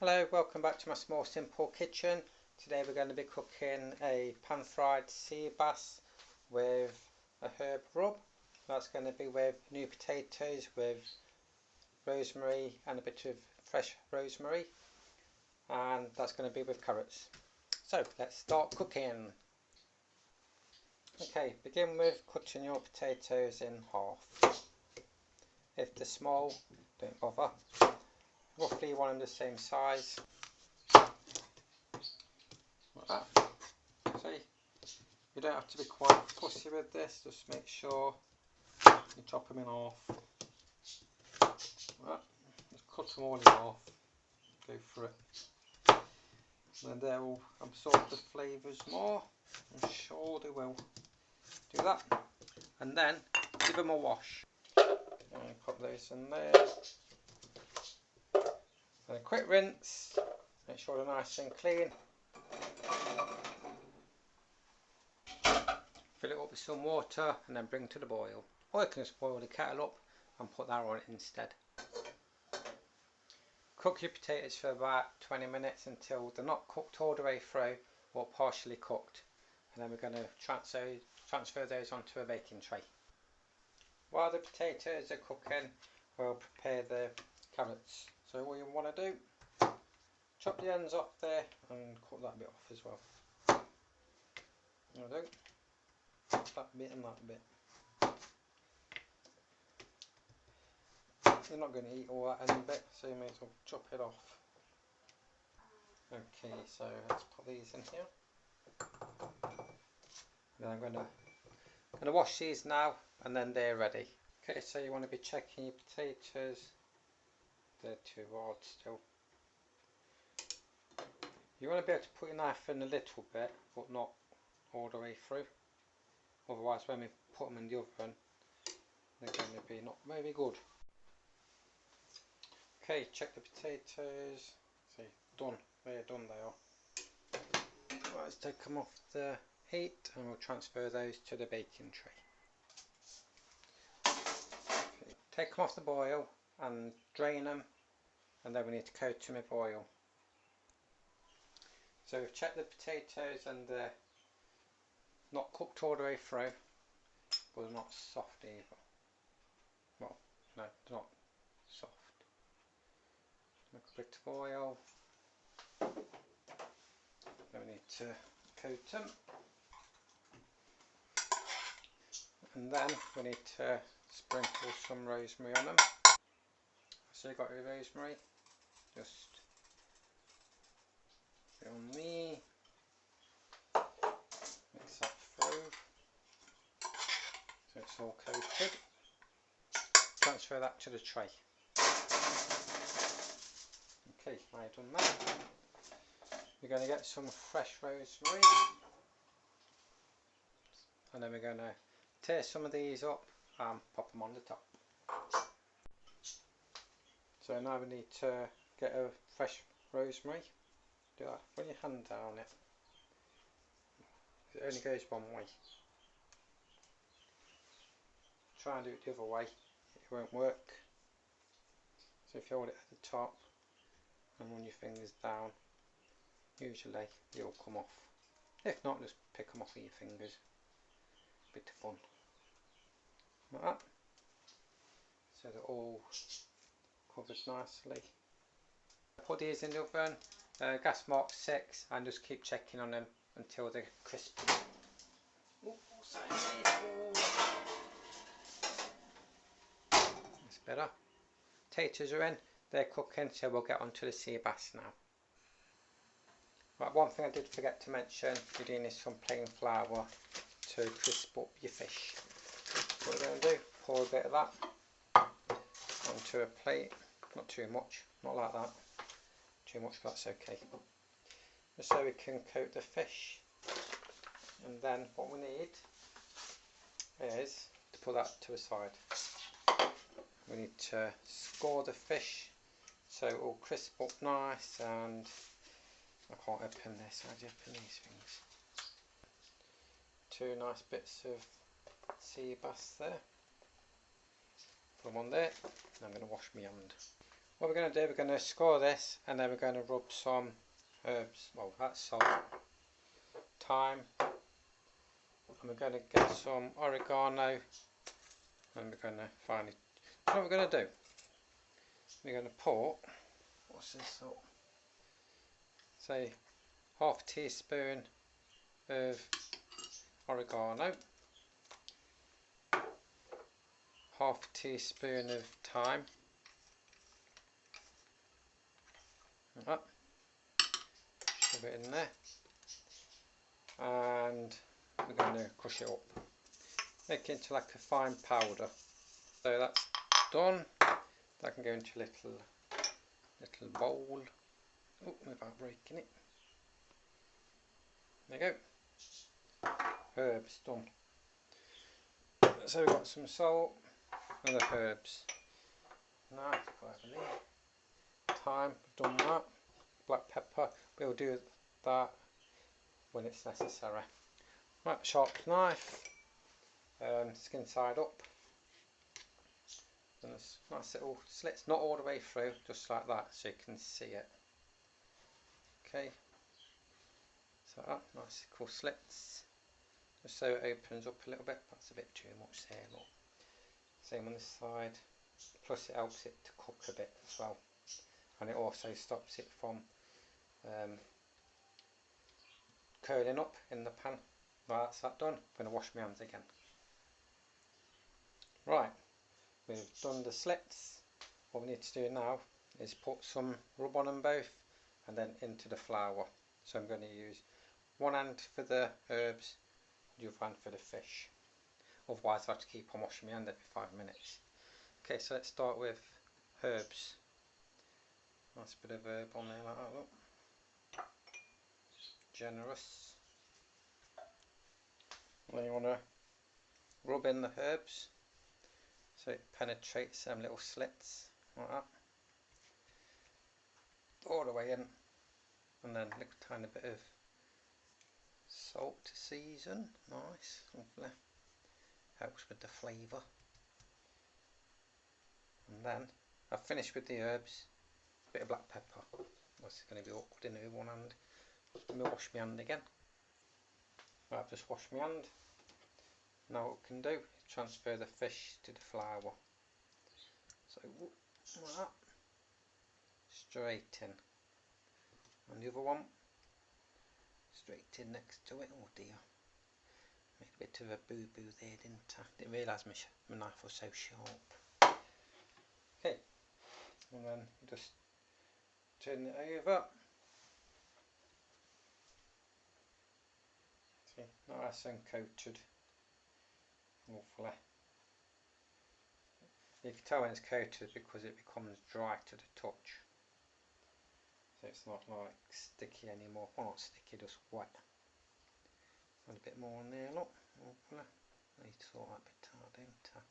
Hello, welcome back to my small simple kitchen. Today we're going to be cooking a pan fried sea bass with a herb rub. That's going to be with new potatoes with rosemary and a bit of fresh rosemary, and that's going to be with carrots. So let's start cooking. Okay, begin with cutting your potatoes in half. If they're small, don't bother. Roughly you want them the same size. Like that. See, you don't have to be quite fussy with this, just make sure you chop them in half. Right. Just cut them all in half, go for it. And then they will absorb the flavours more, I'm sure they will. Do that, and then give them a wash. And put those in there. And a quick rinse, make sure they're nice and clean. Fill it up with some water and then bring to the boil. Or you can just boil the kettle up and put that on it instead. Cook your potatoes for about 20 minutes until they're not cooked all the way through or partially cooked. And then we're going to transfer those onto a baking tray. While the potatoes are cooking, we'll prepare the carrots. So what you want to do, chop the ends off there and cut that bit off as well. There we go. That bit and that bit. You're not going to eat all that end bit, so you may as well chop it off. Okay, so let's put these in here. Then I'm going to wash these now, and then they're ready. Okay, so you want to be checking your potatoes. They're too hard still. You want to be able to put your knife in a little bit, but not all the way through. Otherwise, when we put them in the oven, they're going to be not very good. Okay, check the potatoes. See, done. They're done, they are. Right, let's take them off the heat and we'll transfer those to the baking tray. Okay, take them off the boil and drain them, and then we need to coat them with oil. So we've checked the potatoes and they're not cooked all the way through, but they're not soft either. Well, no, they're not soft. Make a bit of oil. Then we need to coat them. And then we need to sprinkle some rosemary on them. So you got your rosemary, just put it on me, mix that through, so it's all coated. Transfer that to the tray. Okay, I've done that. We're going to get some fresh rosemary, and then we're going to tear some of these up and pop them on the top. So now we need to get a fresh rosemary. Do that, put your hand down it. It only goes one way. Try and do it the other way, it won't work. So if you hold it at the top and run your fingers down, usually it'll come off. If not, just pick them off with your fingers. Bit of fun. Like that. So they're all covered nicely. Put these in the oven, gas mark 6, and just keep checking on them until they're crispy. That's better. Potatoes are in, they're cooking, so we'll get on to the sea bass now. Right, one thing I did forget to mention, you're doing this from plain flour to crisp up your fish. What we're going to do, pour a bit of that onto a plate, not too much, not like that, too much, but that's okay. Just so we can coat the fish, and then what we need is to put that to the side. We need to score the fish so it will crisp up nice, and I can't open this, how do you open these things? 2 nice bits of sea bass there. Put them on there, and I'm going to wash my hand. what we're going to do, we're going to score this and then we're going to rub some herbs, well that's salt, thyme, and we're going to get some oregano, and we're going to finally, what we're going to do, we're going to pour, what's this salt, say half a teaspoon of oregano, half a teaspoon of thyme, up, shove it in there, and we're going to crush it up, make it into like a fine powder. So that's done. That can go into a little bowl. Oh, without breaking it. There you go. Herbs done. So we've got some salt and the herbs. Nice, put over there. Thyme, done that. Black pepper, we'll do that when it's necessary. Right, sharp knife, skin side up. And there's nice little slits, not all the way through, just like that, so you can see it. Okay, so that, nice cool slits, just so it opens up a little bit. That's a bit too much there, look. Same on this side, plus it helps it to cook a bit as well, and it also stops it from curling up in the pan. Right, that's that done. I'm going to wash my hands again. Right, we've done the slits. What we need to do now is put some rub on them both and then into the flour. So I'm going to use one hand for the herbs, the other hand for the fish. Otherwise I have to keep on washing my hand every 5 minutes. Okay, so let's start with herbs. Nice bit of herb on there like that, look. Generous. And then you want to rub in the herbs so it penetrates them little slits like that, all the way in, and then a little tiny bit of salt to season. Nice, lovely, helps with the flavour. And then I've finished with the herbs, a bit of black pepper. That's going to be awkward in with one hand. Let me wash my hand again. Right, I've just washed my hand. Now what we can do is transfer the fish to the flour. So like that, straight in, and the other one straight in next to it. Oh dear, made a bit of a boo-boo there, didn't I? Didn't realise my knife was so sharp. Okay, and then just turn it over. See, nice and coated, lovely. You can tell when it's coated because it becomes dry to the touch. So it's not like sticky anymore. Well, not sticky, just wet. Add a bit more on there, look. Lovely. I need to sort that bit out, don't I?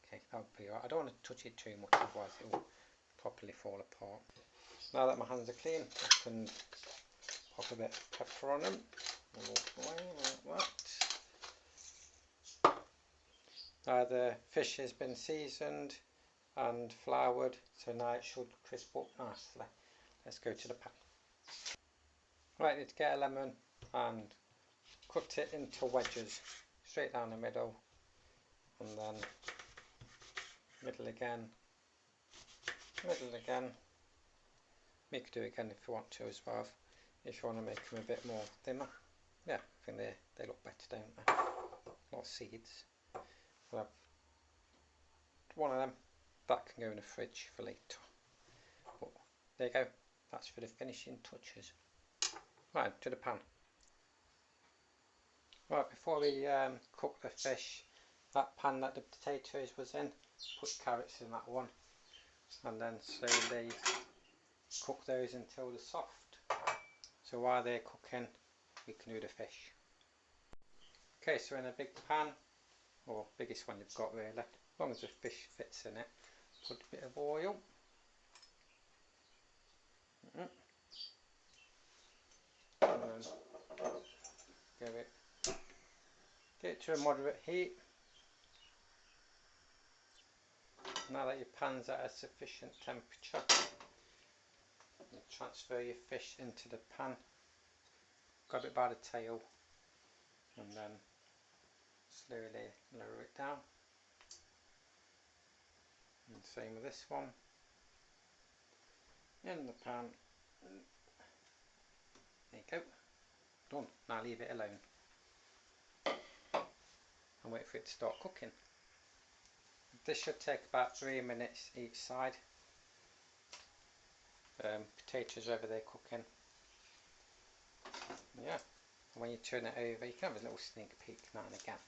Okay, that'll be alright. I don't want to touch it too much, otherwise it will properly fall apart. Now that my hands are clean, I can pop a bit of pepper on them. Lovely, like that. Now the fish has been seasoned and floured, so now it should crisp up nicely. Let's go to the pan. Right, need to get a lemon and cut it into wedges, straight down the middle, and then middle again, middle again. You could do it again if you want to as well, if you want to make them a bit more thinner. Yeah, I think they look better, don't they? A lot of seeds. I'll have one of them, that can go in the fridge for later. But there you go, that's for the finishing touches. Right, to the pan. Right, before we cook the fish, that pan that the potatoes was in, put carrots in that one, and then slowly cook those until they're soft. So while they're cooking, we can do the fish. Okay, so in a big pan, or biggest one you've got really, as long as the fish fits in it, put a bit of oil. And then get it to a moderate heat. Now that your pan's at a sufficient temperature, you transfer your fish into the pan, grab it by the tail and then slowly lower it down. And same with this one, in the pan. There you go, done. Now leave it alone and wait for it to start cooking. This should take about 3 minutes each side. Potatoes over there cooking. Yeah, and when you turn it over, you can have a little sneak peek now and again,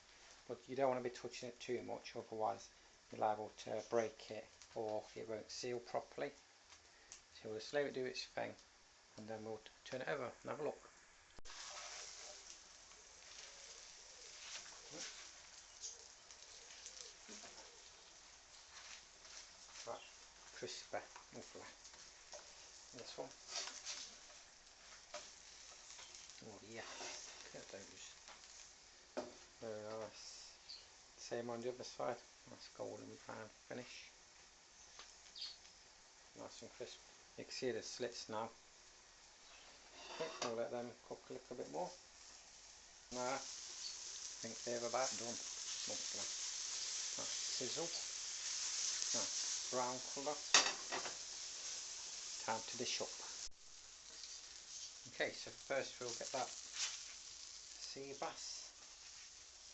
but you don't want to be touching it too much, otherwise you're liable to break it or it won't seal properly. So we'll slowly do its thing and then we'll turn it over and have a look. Right, crispy, lovely. This one. Oh yeah, look at those. Very nice. Same on the other side. Nice golden brown finish. Nice and crisp. You can see the slits now. Okay, I'll let them cook a little bit more. Now, I think they're about done. Lovely. Nice sizzle. Nice brown colour. Time to dish up. Okay, so first we'll get that sea bass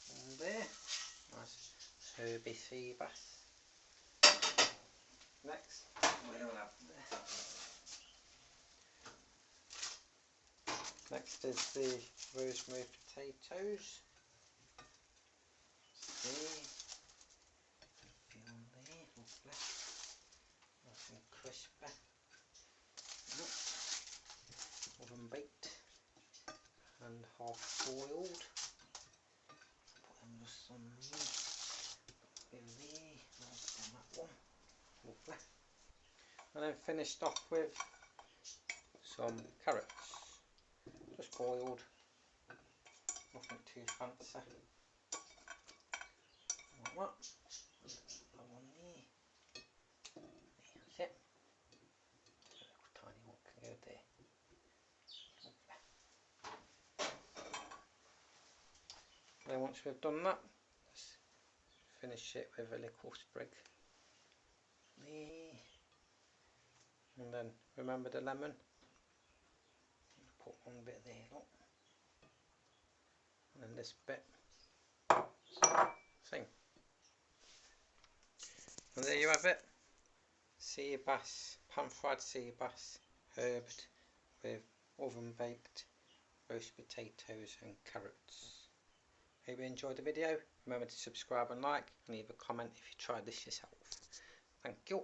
in there. Nice herby sea bass. Next, we'll have next is the rosemary potatoes. See, in there, lovely, nice and crispy. Oven baked and half boiled. Put them just on there, in there, nice on that one, lovely. And then finished off with some carrots, just boiled, nothing too fancy. Like that. That one there. That's it. A little tiny one can go there. Lovely. Then once we've done that, let's finish it with a little sprig there. And then remember the lemon. Put one bit there, look. And then this bit. Same. And there you have it. Sea bass, pan fried sea bass, herbed with oven baked roast potatoes and carrots. Hope you enjoyed the video. Remember to subscribe and like, and leave a comment if you tried this yourself. Thank you.